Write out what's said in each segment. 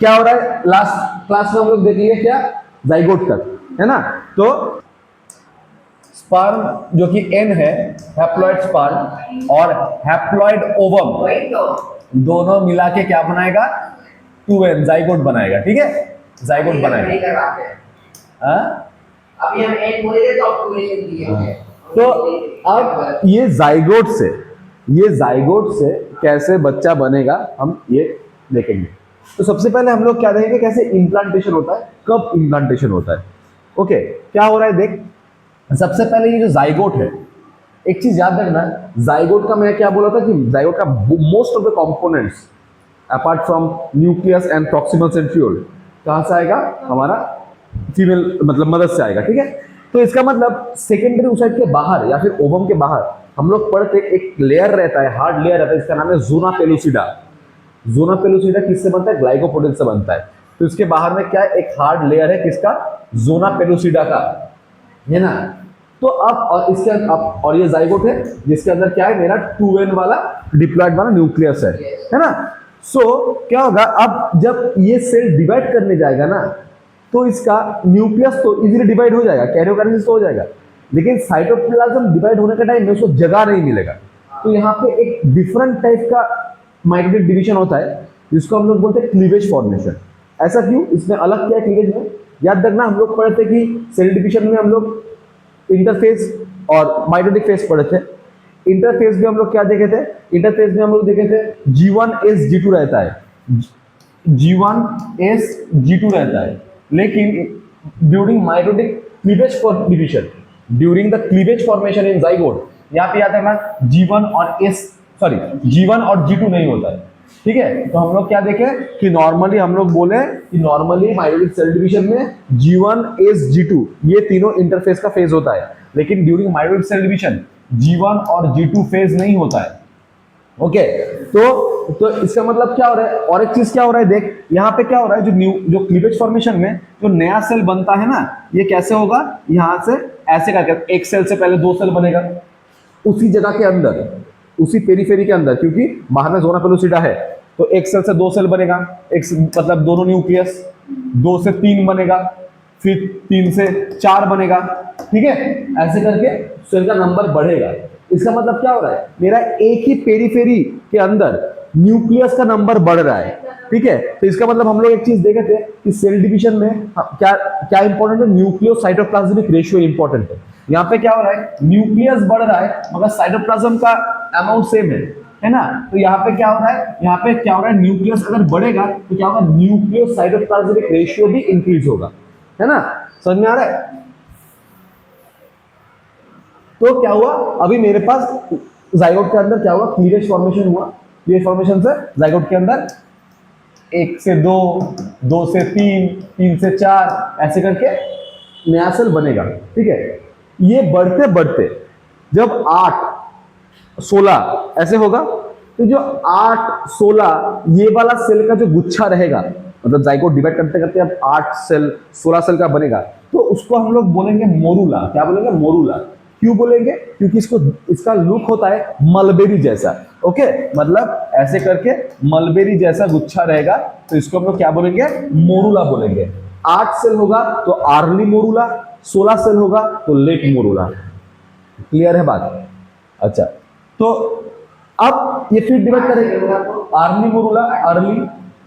क्या हो रहा है, लास्ट क्लास में हम लोग देख लिए क्या, जाइगोट तक, है ना। तो स्पर्म जो कि एन है, हैप्लॉइड स्पर्म और हैप्लॉइड ओवम दोनों मिला के क्या बनाएगा, 2n जाइगोट बनाएगा, ठीक है, जाइगोट बनाएगा। अभी हम एन बोले थे तो आप 2 लिख दिए। तो अब ये जाइगोट से कैसे बच्चा बनेगा हम ये देखेंगे। तो सबसे पहले हम लोग क्या देखेंगे, कैसे इम्प्लांटेशन होता है, कब इम्प्लांटेशन होता है। ओके, क्या हो रहा है देख, सबसे पहले ये जो जाइगोट है, एक चीज याद रखना, जाइगोट का मैं क्या बोला था कि जाइगोट का most of the components apart from nucleus and proximal centriole कहां से आएगा, हमारा फीमेल मतलब मदद से आएगा, ठीक है। तो इसका मतलब सेकेंडरी ओसाइट के बाहर या फिर ओवम के बाहर हम लोग पढ़ते एक लेयर रहता है, हार्ड लेयर रहता है, इसका नाम है ज़ोना पेलुसिडा। ज़ोना पेलुसिडा किससे बनता है, ग्लाइकोप्रोटीन से बनता है। तो इसके बाहर में क्या है, एक हार्ड लेयर है किसका, ज़ोना पेलुसिडा का, है ना। तो अब और इसके अब और ये जाइगोट है जिसके अंदर क्या है, मेरा 2n वाला डिप्लॉयड वाला न्यूक्लियस है ना। सो क्या होगा, अब जब ये सेल डिवाइड करने जाएगा ना, तो इसका न्यूक्लियस तो इजीली डिवाइड हो जाएगा, कैरियोकाइनेसिस तो हो जाएगा, लेकिन साइटोप्लाज्म डिवाइड होने के टाइम में उसको जगह नहीं मिलेगा। तो यहाँ पे एक डिफरेंट टाइप का माइटोटिक डिवीजन होता है जिसको हम लोग बोलते हैं क्लीवेज फॉर्मेशन। ऐसा क्यों, इसमें अलग क्या है क्लीवेज में, याद रखना हम लोग पढ़े थे कि सेल डिवीजन में हम लोग इंटरफेस और माइटोटिक फेज पढ़े थे। इंटरफेस में हम लोग क्या देखे थे, इंटरफेस में हम लोग देखे थे G1S G2 रहता है, G1S G2 रहता है, लेकिन during mitotic cleavage division, during the cleavage formation in zygote, यहाँ पे याद रखना G1 और G2 नहीं होता है, ठीक है। तो हम लोग क्या देखे कि नॉर्मली हम लोग बोले कि नॉर्मली माइटोटिक सेल डिवीजन में G1S G2 ये तीनों इंटरफेस का फेज होता है, लेकिन during mitotic cell division G1 और G2 फेज नहीं होता है। ओके, तो इसका मतलब क्या हो रहा है, और एक चीज क्या हो रहा है देख, यहाँ पे क्या हो रहा है, जो क्लीवेज फॉर्मेशन में जो नया सेल बनता है ना, ये कैसे होगा, यहाँ से ऐसे करके एक सेल से पहले 2 सेल बनेगा उसी जगह के अंदर, उसी पेरीफेरी के अंदर, क्योंकि बाहर में ज़ोना पेलुसिडा है, तो एक सेल से 2 सेल बनेगा, एक मतलब दोनों न्यूक्लियस, 2 से 3 बनेगा, फिर 3 से 4 बनेगा, ठीक है। ऐसे करके सेल का नंबर बढ़ेगा। इसका मतलब क्या हो रहा है, मेरा एक ही पेरीफेरी के अंदर न्यूक्लियस का नंबर बढ़ रहा है, ठीक है। तो इसका मतलब हम लोग एक चीज देखे थे कि सेल डिवीजन में क्या क्या इंपॉर्टेंट है, न्यूक्लियो साइटोप्लाज्मिक रेशियो इंपॉर्टेंट है। यहाँ पे क्या हो रहा है, न्यूक्लियस बढ़ रहा है मगर साइटोप्लाज्म का अमाउंट सेम है ना। तो यहाँ पे क्या हो रहा है, यहाँ पे क्या हो रहा है, न्यूक्लियस अगर बढ़ेगा तो क्या होगा, न्यूक्लियो साइटोप्लाज्मिक रेशियो भी इंक्रीज होगा, है ना। समझ में आ रहा है। तो क्या हुआ, अभी मेरे पास जाइगोट के अंदर क्या हुआ, क्लीवेज फॉर्मेशन हुआ, क्लीवेज फॉर्मेशन से जाइगोट के अंदर 1 से 2, 2 से 3, 3 से 4 ऐसे करके नया सेल बनेगा, ठीक है। ये बढ़ते बढ़ते जब 8, 16 ऐसे होगा, तो जो 8, 16 ये वाला सेल का जो गुच्छा रहेगा, मतलब जाइगोट डिवाइड करते करते अब 8 सेल 16 सेल का बनेगा, तो उसको हम लोग बोलेंगे मोरूला। क्या बोलेंगे, मोरूला। क्यों बोलेंगे, क्योंकि इसका लुक होता है मलबेरी जैसा, ओके, मतलब ऐसे करके मलबेरी जैसा गुच्छा रहेगा, तो इसको हम लोग क्या बोलेंगे, मोरूला बोलेंगे। 8 सेल होगा तो अर्ली मोरूला, 16 सेल होगा तो लेट मोरूला। क्लियर है बात। अच्छा, तो अब ये फिर डिवाइड करेंगे, अर्ली मोरूला, अर्ली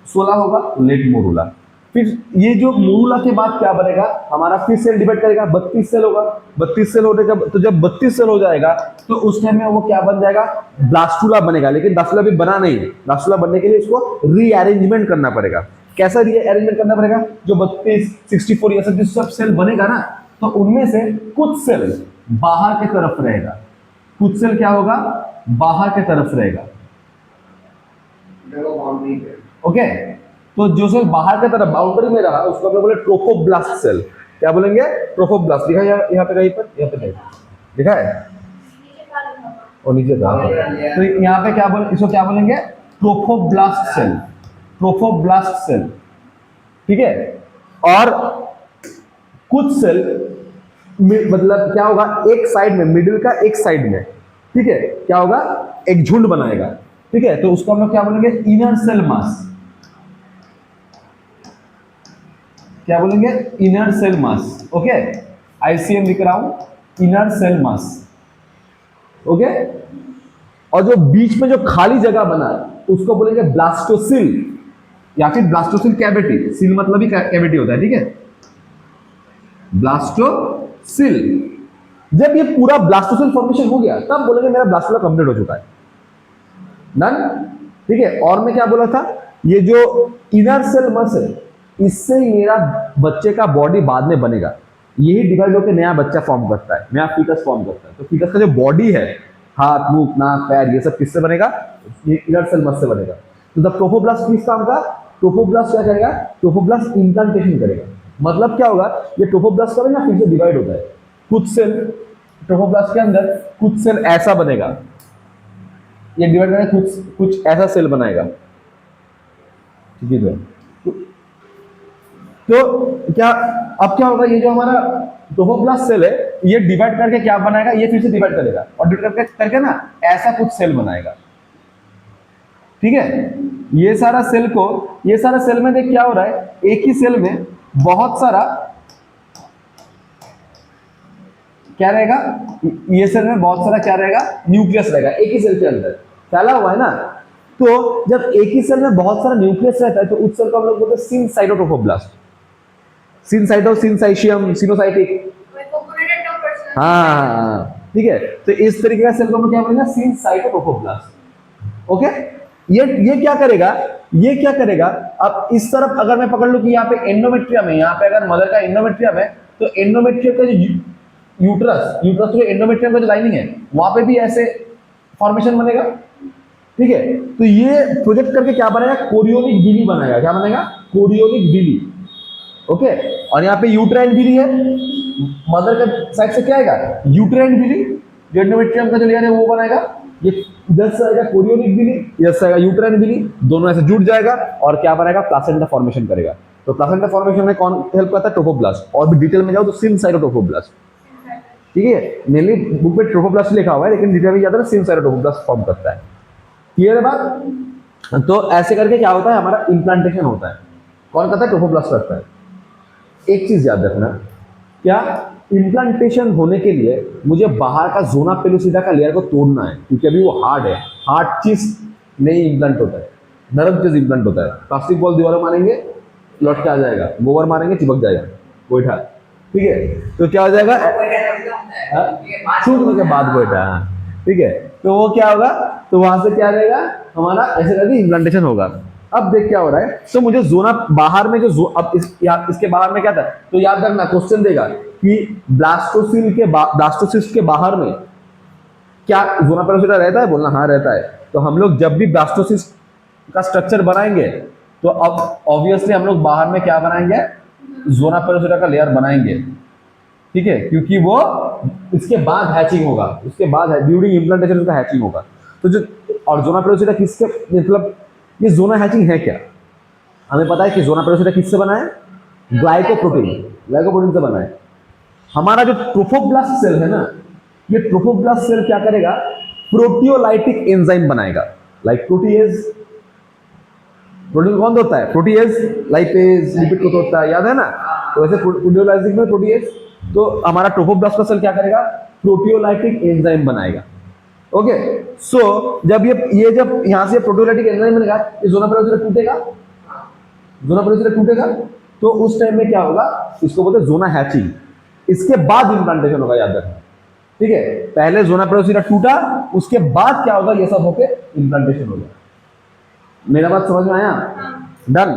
16 होगा लेट मोरूला। फिर ये जो मोरूला के बाद क्या बनेगा हमारा, फिर सेल डिवाइड करेगा, 32 सेल होगा, 32 सेल होने का, तो जब 32 सेल हो जाएगा तो उस टाइम में वो क्या बन जाएगा, ब्लास्टुला बनेगा। लेकिन ब्लास्टुला भी बना नहीं है, ब्लास्टुला बनने के लिए इसको रीअरेंजमेंट करना पड़ेगा। कैसा रीअरेंजमेंट करना पड़ेगा, जो 32, 64 ये सब सेल बनेगा ना, तो उनमें से कुछ सेल बाहर की तरफ रहेगा, कुछ सेल क्या होगा, बाहर की तरफ रहेगा, ओके। तो जो सेल बाहर की तरफ बाउंड्री में रहा उसको हम लोग बोले ट्रोफोब्लास्ट सेल। क्या बोलेंगे, ट्रोफोब्लास्ट। लिखा है यहाँ पे कहीं पर, यहाँ पे कहीं लिखा है और नीचे था, तो यहाँ पे क्या बोले, इसको क्या बोलेंगे, ट्रोफोब्लास्ट सेल, ट्रोफोब्लास्ट सेल, ठीक है। और कुछ सेल मतलब क्या होगा, एक साइड में, मिडिल का एक साइड में, ठीक है, क्या होगा, एक झुंड बनाएगा, ठीक है। तो उसको हम लोग क्या बोलेंगे, इनर सेल मास, क्या बोलेंगे, inner cell mass. Okay, ICM लिख रहा हूं, इनर सेल मास। ओके, और जो बीच में जो खाली जगह बना उसको बोलेंगे ब्लास्टोसिल या फिर ब्लास्टोसिल कैविटी। सिल मतलब ही कैविटी होता है, ठीक है, ब्लास्टोसिल। जब ये पूरा ब्लास्टोसिल फॉर्मेशन हो गया तब बोलेंगे मेरा ब्लास्टोला कंप्लीट हो चुका है, डन, ठीक है। और मैं क्या बोला था, ये जो इनर सेल मस है इससे ही मेरा बच्चे का बॉडी बाद में बनेगा, यही डिवाइड होकर नया बच्चा फॉर्म करता है, नया फीटस फॉर्म करता है। तो फीटस का जो बॉडी है, हाथ मुंह नाक पैर ये सब किससे बनेगा, ये इनर सेल मस से बनेगा। तो द ट्रोफोब्लास्ट किस काम का, ट्रोफोब्लास्ट क्या करेगा, ट्रोफोब्लास्ट इम्प्लांटेशन करेगा। मतलब क्या होगा, ये ट्रोफोब्लास्ट का ना फिर से डिवाइड होता है, कुछ सेल ट्रोफोब्लास्ट के अंदर कुछ सेल ऐसा बनेगा, ये डिवाइड करेगा, कुछ ऐसा सेल बनाएगा, ठीक है। तो क्या अब क्या होगा, ये जो हमारा ट्रोफोब्लास्ट सेल है ये डिवाइड करके क्या बनाएगा, ये फिर से डिवाइड करेगा और डिवाइड करके ना ऐसा कुछ सेल बनाएगा, ठीक है। ये सारा सेल में देख क्या हो रहा है, एक ही सेल में बहुत सारा क्या रहेगा, ये सेल में बहुत सारा क्या रहेगा, न्यूक्लियस रहेगा एक ही सेल के अंदर, फैला हुआ है ना। तो जब एक ही सेल में बहुत सारा न्यूक्लियस रहता है तो उस सेल को हम लोग बोलते हैं सिनसाइटोट्रोफोब्लास्ट, सिनसाइशियम, सिनोसाइटिक, हाँ, ठीक है। तो इस तरीके का सेल को हम क्या बोलेंगे, सिनसाइटोट्रोफोब्लास्ट। ओके, ये क्या करेगा, अब इस तरफ अगर मैं पकड़ लूं कि यहाँ पे एंडोमेट्रियम है, यहाँ पे अगर मदर का एंडोमेट्रियम है तो एंडोमेट्रियम का जो यूट्रस जो एंडोमेट्रियम का जो लाइनिंग है वहां पे भी ऐसे फॉर्मेशन बनेगा, ठीक है। तो ये प्रोजेक्ट करके क्या बनेगा, कोरियोनिक विली बनाएगा, क्या बनेगा, कोरियोनिक विली। ओके, और यहाँ पे यूट्राइन विली है, मदर का साइड से क्या आएगा, यूट्राइन विली, जो एंडोमेट्रियम का जो लेयर है वो बनाएगा, ये इधर से आएगा कोरियोनिक विली, इधर से आएगा यूट्राइन विली, दोनों ऐसे जुड़ जाएगा और क्या बनाएगा, प्लासेंटा फॉर्मेशन करेगा। तो प्लासेंटा फॉर्मेशन में कौन हेल्प करता है, ट्रोफोब्लास्ट। और भी डिटेल में जाओ तो सिनसाइटोट्रोफोब्लास्ट, ठीक है। मेनली बुक में ट्रोफोब्लास्ट लिखा हुआ है लेकिन डिटेल में ज्यादा सिनसाइटोट्रोफोब्लास्ट फॉर्म करता है, क्लियर है बात। तो ऐसे करके क्या होता है, हमारा इम्प्लांटेशन होता है, कौन करता है, ट्रोफोब्लास्ट करता है। एक चीज याद रखना, क्या इम्प्लांटेशन होने के लिए मुझे बाहर का जोना पेलुसिडा का लेयर को तोड़ना है, क्योंकि अभी वो हार्ड है, हार्ड चीज नहीं इम्प्लांट होता है, नरम चीज इम्प्लांट होता है। प्लास्टिक बॉल दीवारों मारेंगे लौट के आ जाएगा, गोबर मारेंगे चिपक जाएगा गोईठा, ठीक है। तो क्या हो जाएगा, सूखने के बाद गोईठा, ठीक है। तो वो क्या होगा, तो वहां से क्या रहेगा, हमारा ऐसे करके इम्प्लांटेशन होगा। अब देख क्या हो रहा है, तो मुझे जोना बाहर में जो अब इसके बाहर में क्या था, तो याद रखना क्वेश्चन देगा कि ब्लास्टोसिस्ट के बाहर में क्या जोना पेलुसिडा रहता है, बोलना हाँ रहता है। तो हम लोग जब भी ब्लास्टोसिस्ट का स्ट्रक्चर बनाएंगे तो अब ऑब्वियसली हम लोग बाहर में क्या बनाएंगे, जोना पेलुसिडा का लेयर बनाएंगे, ठीक है, क्योंकि वो इसके बाद हैचिंग होगा, उसके बाद ड्यूरिंग इम्प्लांटेशन उसका हैचिंग होगा। तो जो और जोना पेलुसिडा किसके, मतलब ये जोना हैचिंग है क्या, हमें पता है कि जोना पेलुसिडा किससे बना है, ग्लाइकोप्रोटीन से बना है। हमारा जो ट्रोफोब्लास्ट सेल है ना, ये ट्रोफोब्लास्ट सेल क्या करेगा, प्रोटियोलाइटिक एंजाइम बनाएगा, लाइक प्रोटीएज। प्रोटीन कौन होता है, प्रोटीएज, लाइपेज, लिपिड को होता है, याद है ना। तो वैसे प्रोटियोलाइटिक में प्रोटीएज, तो हमारा ट्रोफोब्लास्ट का सेल क्या करेगा, प्रोटियोलाइटिक एंजाइम बनाएगा। ओके, सो जब ये जब यहां से प्रोटियोलाइटिक एंजाइम बनेगा, ये जोना पेलुसिडा टूटेगा, तो उस टाइम में क्या होगा, इसको बोलते हैं जोना हैचिंग। इसके बाद इम्प्लांटेशन होगा, याद रखना, ठीक है। पहले जोना पेलुसिडा टूटा, उसके बाद क्या होगा, ये सब होके इम्प्लांटेशन होगा। मेरा बात समझ में आया, डन।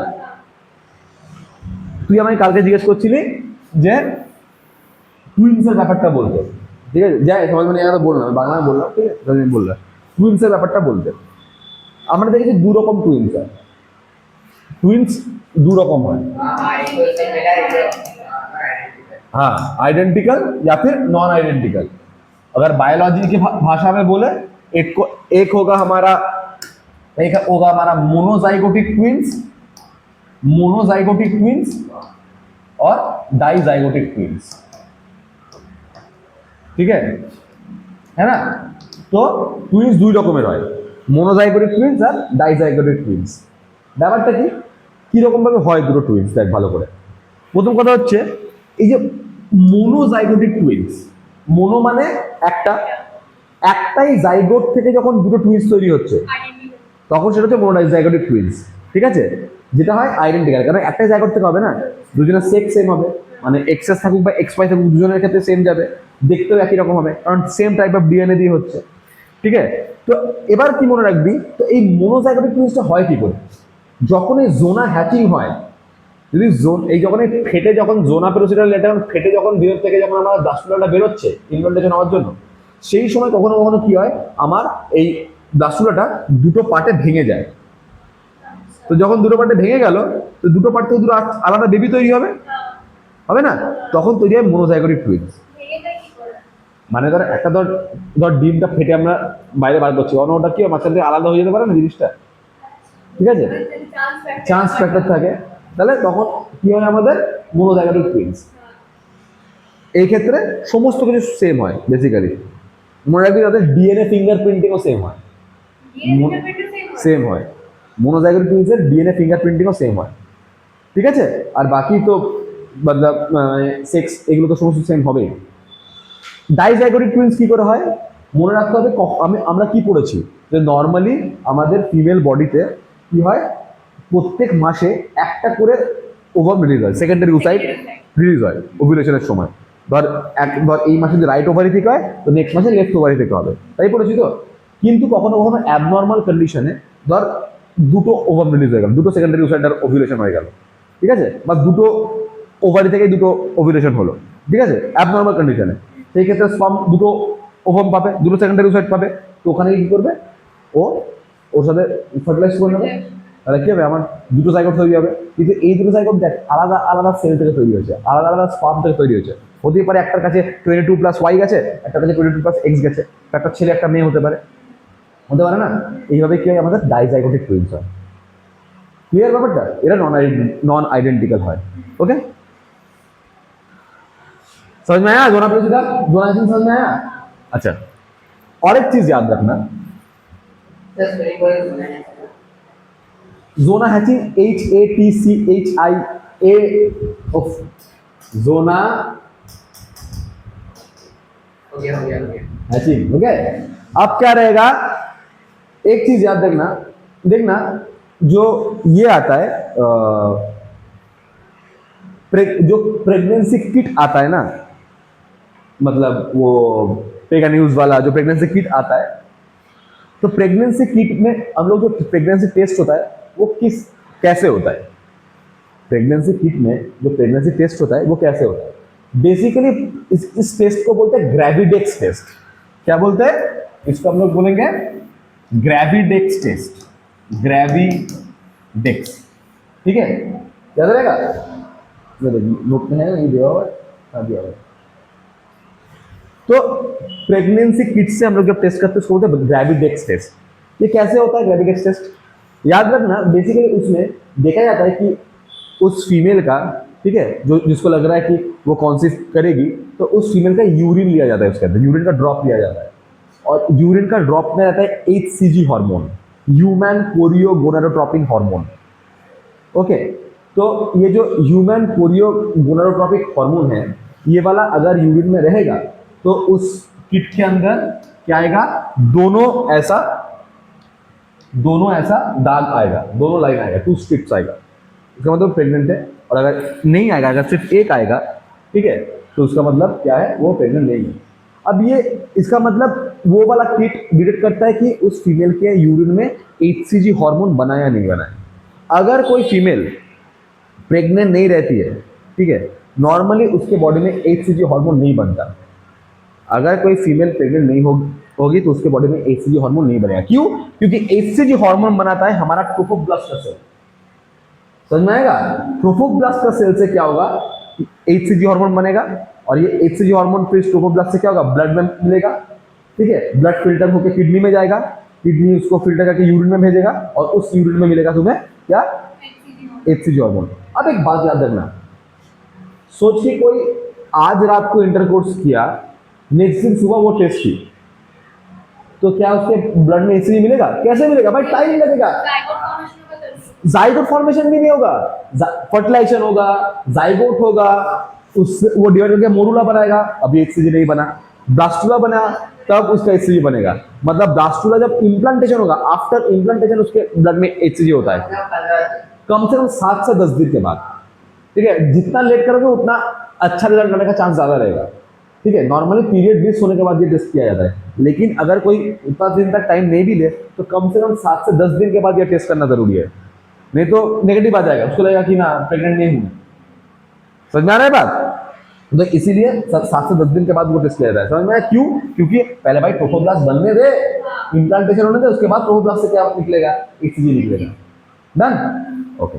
তুই আমায় কালকে জিজ্ঞেস করছিলি যে টুইন্সের ব্যাপারটা বলতে, ঠিক আছে, যাই সমাজ মানে এটা বললাম, বাংলা বললাম, ঠিক আছে, আমি বললাম টুইন্সের ব্যাপারটা বলতে। আমরা দেখেছি দু রকম টুইন্স হয়, টুইন্স दो रकम है, हाँ, आइडेंटिकल या फिर नॉन आइडेंटिकल। अगर बायोलॉजी की भाषा में बोले एक होगा हमारा मोनोजाइगोटिक ट्विंस और डाइजाइगोटिक ट्विंस, ठीक है ना। तो ट्विंस दुई रकमेर হয়, मोनोजाइगोटिक ट्विंस और डाइजाइगोटिक ट्विंस। ব্যাপারটা কি রকম ভাবে হয় দুটো টুইন্স, দেখ ভালো করে। প্রথম কথা হচ্ছে এই যে মোনোজাইগোটিক টুইনস, মোনো মানে একটা, একটাই জাইগোট থেকে যখন দুটো টুইনস তৈরি হচ্ছে তখন সেটা হচ্ছে মোনোজাইগোটিক টুইনস। ঠিক আছে, যেটা হয় আইডেন্টিক্যাল, কারণ একটাই জাইগোট থেকে হবে না, দুজনের সেক্স সেম হবে, মানে এক্সএস থাকুক বা এক্স ওয়াই থাকুক দুজনের ক্ষেত্রে সেম যাবে, দেখতেও একই রকম হবে, কারণ সেম টাইপ অফ ডিএনএ দিয়ে হচ্ছে। ঠিক আছে, তো এবার কি মনে রাখবি, তো এই মোনোজাইগোটিক টুইনসটা হয় কি করে, যখন এই জোনা হ্যাচিং হয়, যদি জোন এই যখন এই ফেটে যখন জোনা পেরোসিটাল লেটা ফেটে যখন ভিতর থেকে যখন আমার ব্লাস্টুলাটা বেরোচ্ছে ইনভেন্টেশন হওয়ার জন্য, সেই সময় কখনো কখনো কি হয়, আমার এই ব্লাস্টুলাটা দুটো পার্টে ভেঙে যায়। তো যখন দুটো পার্টে ভেঙে গেল, তো দুটো পার্ট থেকে দুটো আলাদা বেবি তৈরি হবে, হবে না, তখন তৈরি হয় মোনোজাইগোটিক টুইনস। মানে ধর একটা ধর ধর ডিমটা ফেটে আমরা বাইরে বার করছি, অন্য ওটা কি মাঝখান থেকে আলাদা হয়ে যেতে পারে না জিনিসটা, ঠিক আছে, চান্স ফ্যাক্টর থাকে, তাহলে তখন কি হয় আমাদের মোনোজাইগোটিক টুইনস। এই ক্ষেত্রে সমস্ত কিছু সেম হয় বেসিক্যালি, মনে রাখবি তাদের ডিএনএ ফিঙ্গারপ্রিন্টিংও সেম হয়, সেম হয়, মোনোজাইগোটিক টুইনসের ডিএনএ ফিঙ্গারপ্রিন্টিংও সেম হয়। ঠিক আছে, আর বাকি তো মতলব সেক্স এগুলো তো সমস্ত সেম হবেই। ডাইজাইগোটিক টুইনস কি করে হয়, মনে রাখতে হবে আমরা কি পড়েছি, যে নর্মালি আমাদের ফিমেল বডিতে কি হয়, প্রত্যেক মাসে একটা করে ওভাম রিলিজ হয়, সেকেন্ডারি ওসাইট রিলিজ হয় ওভুলেশনের সময়। ধর এই মাসে যদি রাইট ওভারি থেকে হয়, তো নেক্সট মাসে লেফট ওভারি থেকে হবে, তাই পড়েছি তো। কিন্তু কখনো কখনো অ্যাবনর্মাল কন্ডিশনে ধর দুটো ওভাম রিলিজ হয়ে গেল, দুটো সেকেন্ডারি ওসাইটার ওভুলেশন হয়ে গেল, ঠিক আছে, বা দুটো ওভারি থেকে দুটো ওভুলেশন হলো, ঠিক আছে, অ্যাবনর্মাল কন্ডিশনে, সেই ক্ষেত্রে স্পার্ম দুটো ওভাম পাবে, দুটো সেকেন্ডারি ওসাইট পাবে, তো ওখানে কি করবে, ও ওর সাথে ফার্টিলাইজ করে নেবে, তাহলে কি হবে, আমার দুটো জাইগোট তৈরি হবে। কিন্তু এই দুটো জাইগোট দেখ আলাদা আলাদা সেল থেকে তৈরি হয়েছে, আলাদা আলাদা স্পার্ম থেকে তৈরি হয়েছে, হতেই পারে একটার কাছে 22+Y গেছে, একটা কাছে 22+X গেছে, একটা ছেলে একটা মেয়ে হতে পারে, হতে পারে না, এইভাবে কি হয় আমাদের ডাইজাইগোটিক টুইনস হয়। क्लियर ব্যাপারটা, এরা नॉन आइडेंटिकल হয়। ओके, समझ में आया जोना पेचीदा, जोना हैचिंग समझ में आया। अच्छा, और एक चीज याद रखना, zona hatching HATCHIA of zona hatching. Okay, अब क्या रहेगा, एक चीज याद रखना, देखना जो ये आता है जो प्रेगनेंसी किट आता है ना, मतलब वो पेगा न्यूज वाला जो प्रेगनेंसी किट आता है, तो प्रेगनेंसी किट में हम लोग जो प्रेगनेंसी टेस्ट होता है वो कैसे होता है, प्रेगनेंसी किट में जो प्रेगनेंसी टेस्ट होता है वो कैसे होता है, बेसिकली इस टेस्ट को बोलते हैं ग्रेविडेक्स टेस्ट। क्या बोलते हैं इसको, हम लोग बोलेंगे ग्रेविडेक्स टेस्ट, ग्रेविडेक्स, ठीक है, याद रहेगा, नोट में है ये दिया हुआ है, दिया हुआ। तो प्रेगनेंसी किट से हम लोग जब टेस्ट करते हैं उसको बोलते हैं ग्रेविडेक्स टेस्ट। ये कैसे होता है ग्रेविडेक्स टेस्ट, याद रखना, बेसिकली उसमें देखा जाता है कि उस फीमेल का, ठीक है, जो जिसको लग रहा है कि वो कॉन्सीव करेगी, तो उस फीमेल का यूरिन लिया जाता है, उसके अंदर यूरिन का ड्रॉप लिया जाता है, और यूरिन का ड्रॉप में रहता है HCG hormone, human chorionic gonadotropin hormone. Okay, तो ये जो ह्यूमन कोरियोगोनाडोट्रोपिक हार्मोन है, ये वाला अगर यूरिन में रहेगा तो उस किट के अंदर क्या आएगा, दोनों ऐसा दाग आएगा, दोनों लाइन आएगा, 2 स्ट्रिप्स आएगा, इसका मतलब प्रेग्नेंट है। और अगर नहीं आएगा, अगर सिर्फ एक आएगा, ठीक है, तो उसका मतलब क्या है, वो प्रेग्नेंट नहीं है। अब ये इसका मतलब वो वाला किट डिटेक्ट करता है कि उस फीमेल के यूरिन में HCG हार्मोन बना या नहीं बना है। अगर कोई फीमेल प्रेग्नेंट नहीं रहती है, ठीक है, नॉर्मली उसके बॉडी में HCG हार्मोन नहीं बनता, अगर कोई फीमेल प्रेग्नेंट नहीं होगी तो उसके बॉडी में HCG हार्मोन नहीं बनेगा। क्यों, क्योंकि HCG हार्मोन बनाता है हमारा ट्रोफोब्लास्ट का सेल, समझ में आएगा, ट्रोफोब्लास्ट का सेल से क्या होगा, HCG हार्मोन बनेगा, और ये HCG हार्मोन फिर ट्रोफोब्लास्ट से क्या होगा, ब्लड में मिलेगा, ठीक है, ब्लड फिल्टर होकर किडनी में जाएगा, किडनी उसको फिल्टर करके यूरिन में भेजेगा, और उस यूरिन में मिलेगा तुम्हें क्या, HCG हार्मोन। अब एक बात याद रखना, सोचिए कोई आज रात को इंटरकोर्स किया, नेक्स्ट दिन सुबह वो टेस्ट की, तो क्या उसके ब्लड में HCG मिलेगा, कैसे मिलेगा भाई, टाइम लगेगा, जाइगोट फॉर्मेशन भी नहीं होगा, फर्टिलाइजेशन होगा, जाइगोट होगा, उस वो डिवाइड करके मोरूला बनाएगा, अभी एचसीजी नहीं बना, ब्लास्टुला बना तब उसका एचसीजी बनेगा। मतलब ब्लास्टुला जब इम्प्लांटेशन होगा, आफ्टर इम्प्लांटेशन उसके ब्लड में एचसीजी होता है 15 कम से कम 7 से 10 दिन के बाद। ठीक है, जितना लेट करोगे उतना अच्छा रिजल्ट करने का चांस ज्यादा रहेगा। ठीक है, नॉर्मली पीरियड मिस होने के बाद ये टेस्ट किया जाता है, लेकिन अगर कोई उतना दिन तक टाइम नहीं भी ले तो कम से कम 7 से 10 दिन के बाद ये टेस्ट करना जरूरी है, नहीं तो नेगेटिव आ जाएगा, उसको लगेगा कि ना प्रेग्नेंट नहीं हूं। समझ में आ रहा है बात? तो इसीलिए 7 से 10 दिन के बाद वो टेस्ट किया जाता है। समझ में आया क्यों? क्योंकि पहले भाई ट्रोफोब्लास्ट बनने दे, इम्प्लांटेशन होने दे, उसके बाद ट्रोफोब्लास्ट से क्या निकलेगा, एचसीजी निकलेगा। डन? ओके।